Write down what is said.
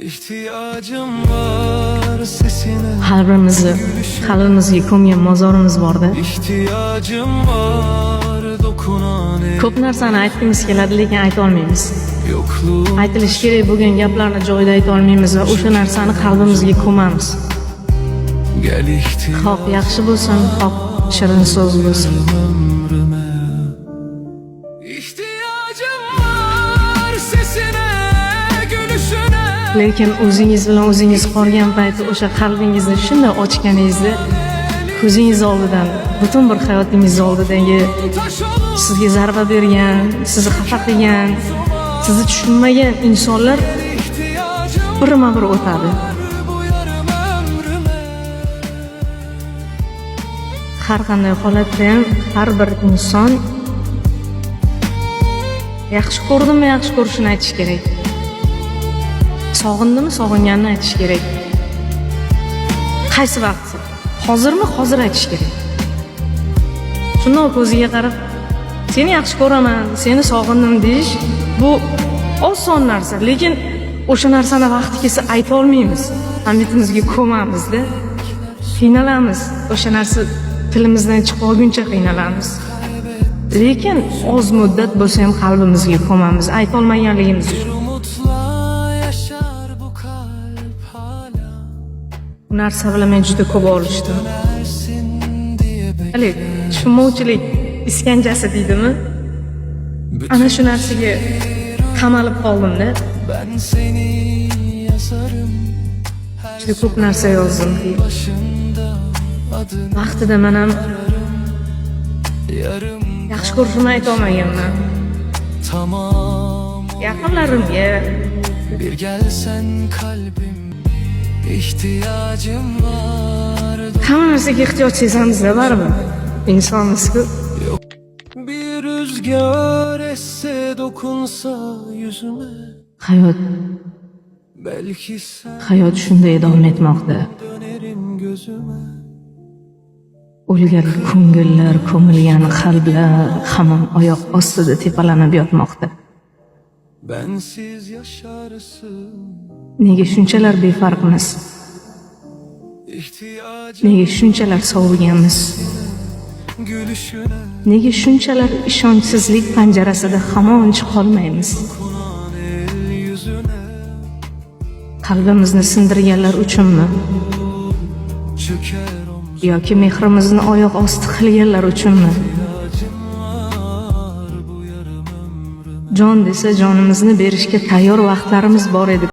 İhtiyacım var sesine. Qalbimizga ko'mgan mozorimiz borda. İhtiyacım var dokunan el. Ko'p narsani aytgimiz keladi, lekin ayta olmaymiz. Yokluğum Aytilishi kerak bo'lgan gaplarni joyida ayta olmaymiz va o'sha narsani qalbimizga ko'mamiz. gel ihtiyacım Xoh yaxshi bo'lsin, xoh shirin so'z bo'lsin. ömrüme. İhtiyacım var sesine, gülüşüne. Lekin o'zingiz bilan o'zingiz qolgan payti o'sha qalbingizni shunday ochganingizda ko'zingiz oldidan, butun bir hayotingiz oldidagi sizga zarba bergan, sizni xafa qilgan, sizni tushunmagan insonlar birma-bir o'tadi. Har qanday holatda ham har bir inson yaxshi ko'rdimmi, yaxshi ko'rishini aytish kerak. Sog'indimi, sog'inganini aytish kerak. Qaysi vaqt? Hozirmi, hozir aytish kerak. Shunday ko'ziga qarab, seni yaxshi ko'raman, seni sog'indim deyish bu oson narsa, lekin o'sha narsani vaqti kelsa ayta olmaymiz. Hamiyatimizga ko'mamizda, qiynalamiz. O'sha narsa tilimizdan chiqolguncha qiynalamiz. Lekin oz muddat bo'lsa ham qalbimizga ko'mamiz, ayta olmaganligimiz uchun. Bu narsa bilan men juda ko'p olishdim. Hali tushunmovchilik iskanjasi deydimi? Ana shu narsaga qamalib qoldim-da. Ben seni yazarım. Juda ko'p narsa yozdim. Vaqtida men ham Yarım yaxshi ko'rishimni ayta olmaganman. tamam. Yaqinlarimga Bir gelsen kalbim. İhtiyacım var. hamma narsaga ehtiyoj sezamiz-da, baribir. İnsonmiz-ku. Bir rüzgar esse dokunsa yüzüme. Belki sen Hayot shunday davom etmoqda. dönerim gözüme. O'lgan ko'ngillar, ko'milgan qalblar hamon oyoq ostida tepalanib yotmoqda. Bensiz yaşarsın. Nega shunchalar befarqmiz? İhtiyacım Nega shunchalar soviganmiz? gülüşüne. Nega shunchalar ishonchsizlik panjarasida hamon chiqolmaymiz? Dokunan el yüzüne. Qalbimizni sindirganlar uchunmi? Çöker omzum. Yoki mehrimizni oyoq osti qilganlar uchunmi? Var bu yarım ömrüme. Jon desa jonimizni berishga tayyor vaqtlarimiz bor edi.